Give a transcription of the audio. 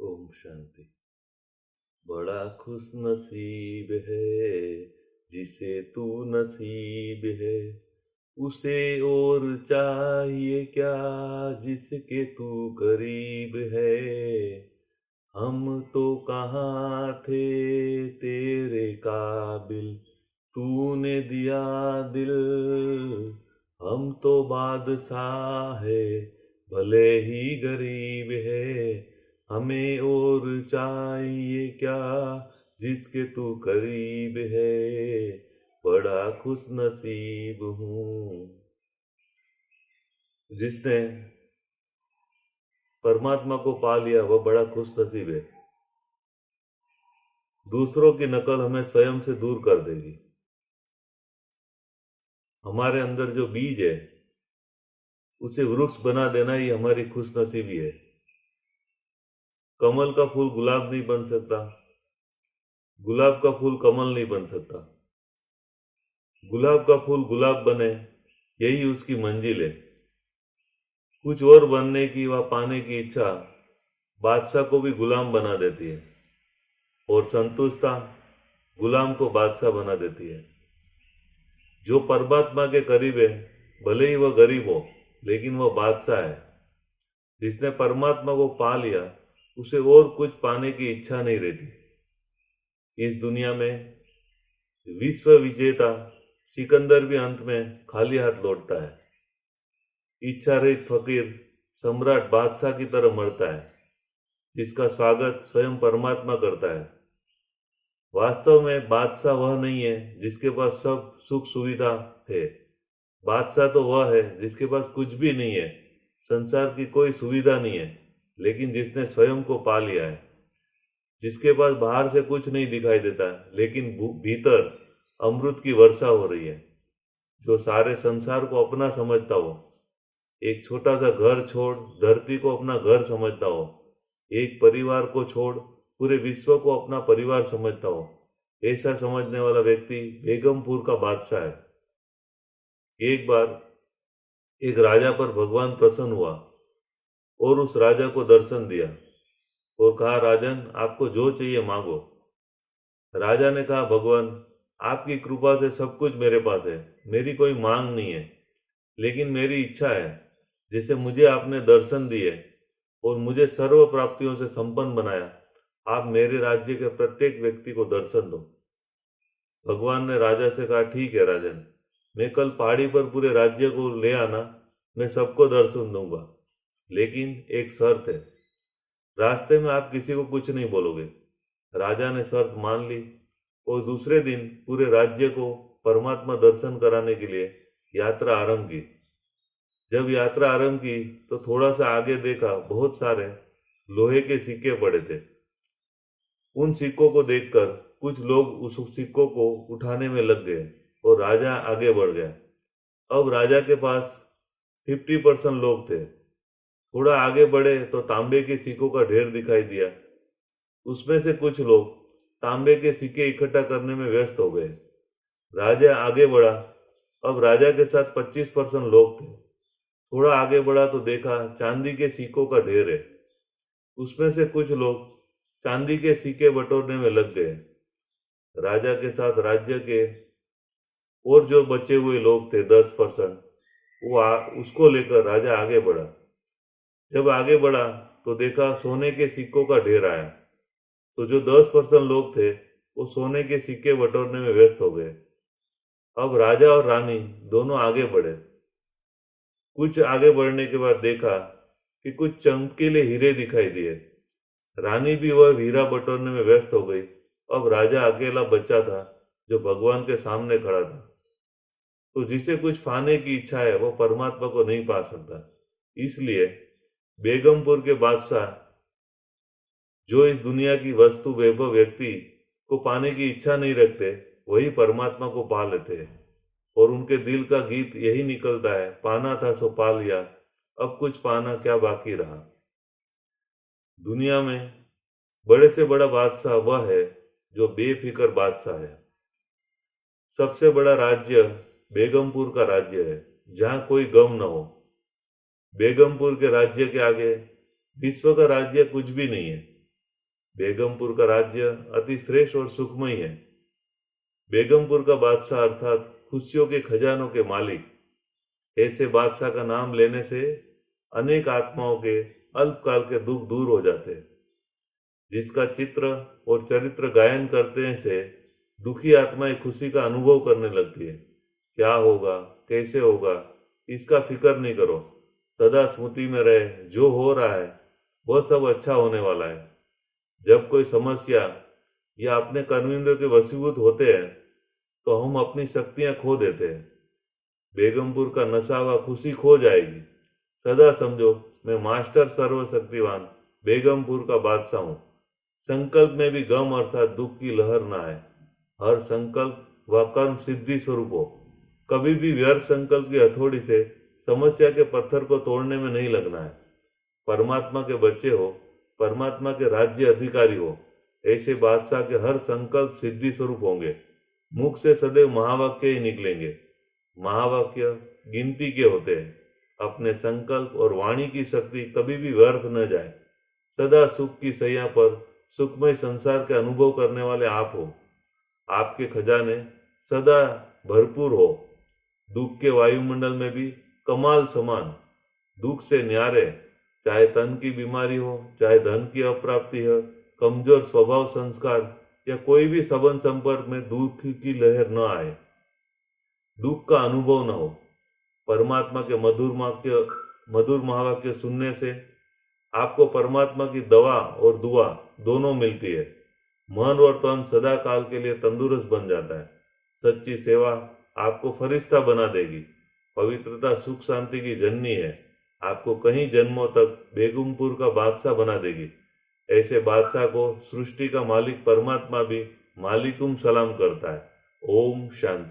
ओम शांति। बड़ा खुश नसीब है जिसे तू नसीब है, उसे और चाहिए क्या जिसके तू करीब है। हम तो कहाँ थे तेरे काबिल, तूने दिया दिल। हम तो बादशाह है भले ही गरीब है, हमें और चाहिए क्या जिसके तू करीब है। बड़ा खुश नसीब हूँ। जिसने परमात्मा को पा लिया वह बड़ा खुश नसीब है। दूसरों की नकल हमें स्वयं से दूर कर देगी। हमारे अंदर जो बीज है उसे वृक्ष बना देना ही हमारी खुश नसीबी है। कमल का फूल गुलाब नहीं बन सकता, गुलाब का फूल कमल नहीं बन सकता। गुलाब का फूल गुलाब बने यही उसकी मंजिल है। कुछ और बनने की व पाने की इच्छा बादशाह को भी गुलाम बना देती है, और संतुष्टता गुलाम को बादशाह बना देती है। जो परमात्मा के करीब है भले ही वह गरीब हो लेकिन वह बादशाह है। जिसने परमात्मा को पा लिया उसे और कुछ पाने की इच्छा नहीं रहती। इस दुनिया में विश्व विजेता सिकंदर भी अंत में खाली हाथ लौटता है। इच्छा रहित फकीर सम्राट बादशाह की तरह मरता है, जिसका स्वागत स्वयं परमात्मा करता है। वास्तव में बादशाह वह नहीं है जिसके पास सब सुख सुविधा है। बादशाह तो वह है जिसके पास कुछ भी नहीं है, संसार की कोई सुविधा नहीं है, लेकिन जिसने स्वयं को पा लिया है। जिसके पास बाहर से कुछ नहीं दिखाई देता लेकिन भीतर अमृत की वर्षा हो रही है। जो सारे संसार को अपना समझता हो, एक छोटा सा घर छोड़ धरती को अपना घर समझता हो, एक परिवार को छोड़ पूरे विश्व को अपना परिवार समझता हो, ऐसा समझने वाला व्यक्ति बेगमपुर का बादशाह है। एक बार एक राजा पर भगवान प्रसन्न हुआ और उस राजा को दर्शन दिया और कहा, राजन आपको जो चाहिए मांगो। राजा ने कहा, भगवान आपकी कृपा से सब कुछ मेरे पास है, मेरी कोई मांग नहीं है, लेकिन मेरी इच्छा है जैसे मुझे आपने दर्शन दिए और मुझे सर्व प्राप्तियों से संपन्न बनाया, आप मेरे राज्य के प्रत्येक व्यक्ति को दर्शन दो। भगवान ने राजा से कहा, ठीक है राजन, मैं कल पहाड़ी पर पूरे राज्य को ले आना, मैं सबको दर्शन दूंगा, लेकिन एक शर्त है, रास्ते में आप किसी को कुछ नहीं बोलोगे। राजा ने शर्त मान ली और दूसरे दिन पूरे राज्य को परमात्मा दर्शन कराने के लिए यात्रा आरंभ की। जब यात्रा आरंभ की तो थोड़ा सा आगे देखा, बहुत सारे लोहे के सिक्के पड़े थे। उन सिक्कों को देखकर कुछ लोग उस सिक्कों को उठाने में लग गए और राजा आगे बढ़ गया। अब राजा के पास 50% लोग थे। थोड़ा आगे बढ़े तो तांबे के सिक्कों का ढेर दिखाई दिया। उसमें से कुछ लोग तांबे के सिक्के इकट्ठा करने में व्यस्त हो गए। राजा आगे बढ़ा। अब राजा के साथ 25% लोग थे। थोड़ा आगे बढ़ा तो देखा चांदी के सिक्कों का ढेर है। उसमें से कुछ लोग चांदी के सिक्के बटोरने में लग गए। राजा के साथ राज्य के और जो बचे हुए लोग थे 10%, उसको लेकर राजा आगे बढ़ा। जब आगे बढ़ा तो देखा सोने के सिक्कों का ढेर आया। तो जो 10% लोग थे वो सोने के सिक्के बटोरने में व्यस्त हो गए। अब राजा और रानी दोनों आगे बढ़े। कुछ आगे बढ़ने के बाद देखा कि कुछ चमकीले हीरे दिखाई दिए। रानी भी वह हीरा बटोरने में व्यस्त हो गई। अब राजा अकेला बच्चा था जो भगवान के सामने खड़ा था। तो जिसे कुछ पाने की इच्छा है वो परमात्मा को नहीं पा सकता। इसलिए बेगमपुर के बादशाह जो इस दुनिया की वस्तु वैभव व्यक्ति को पाने की इच्छा नहीं रखते, वही परमात्मा को पा लेते हैं। और उनके दिल का गीत यही निकलता है, पाना था सो पा लिया, अब कुछ पाना क्या बाकी रहा। दुनिया में बड़े से बड़ा बादशाह वह है जो बेफिक्र बादशाह है। सबसे बड़ा राज्य बेगमपुर का राज्य है, जहां कोई गम न हो। बेगमपुर के राज्य के आगे विश्व का राज्य कुछ भी नहीं है। बेगमपुर का राज्य अति श्रेष्ठ और सुखमय है। बेगमपुर का बादशाह अर्थात खुशियों के खजानों के मालिक। ऐसे बादशाह का नाम लेने से अनेक आत्माओं के अल्पकाल के दुख दूर हो जाते हैं। जिसका चित्र और चरित्र गायन करते से दुखी आत्माएं खुशी का अनुभव करने लगती है। क्या होगा, कैसे होगा, इसका फिक्र नहीं करो, सदा स्मृति में रहे, जो हो रहा है वह सब अच्छा होने वाला है। जब कोई समस्या या अपने कर्मेंद्र के वशीभूत होते हैं तो हम अपनी शक्तियां खो देते हैं। बेगमपुर का नशा व खुशी खो जाएगी। सदा समझो, मैं मास्टर सर्वशक्तिवान बेगमपुर का बादशाह हूँ। संकल्प में भी गम अर्थात दुख की लहर ना आए। हर संकल्प व कर्म सिद्धि स्वरूप हो। कभी भी व्यर्थ संकल्प की हथौड़ी से समस्या के पत्थर को तोड़ने में नहीं लगना है। परमात्मा के बच्चे हो, परमात्मा के राज्य अधिकारी हो, ऐसे बादशाह के हर संकल्प सिद्धि स्वरूप होंगे। मुख से सदैव महावाक्य ही निकलेंगे। महावाक्य गिनती के होते हैं। अपने संकल्प और वाणी की शक्ति कभी भी व्यर्थ न जाए। सदा सुख की सैया पर सुखमय संसार के अनुभव करने वाले आप हो। आपके खजाने सदा भरपूर हो। दुख के वायुमंडल में भी कमाल समान, दुख से न्यारे, चाहे तन की बीमारी हो, चाहे धन की अप्राप्ति हो, कमजोर स्वभाव संस्कार या कोई भी संबंध संपर्क में दुख की लहर न आए, दुख का अनुभव न हो। परमात्मा के मधुर महावाक्य सुनने से आपको परमात्मा की दवा और दुआ दोनों मिलती है। मन और तन सदा काल के लिए तंदुरुस्त बन जाता है। सच्ची सेवा आपको फरिश्ता बना देगी। पवित्रता सुख शांति की जननी है। आपको कई जन्मों तक बेगमपुर का बादशाह बना देगी। ऐसे बादशाह को सृष्टि का मालिक परमात्मा भी मालिकुम सलाम करता है। ओम शांति।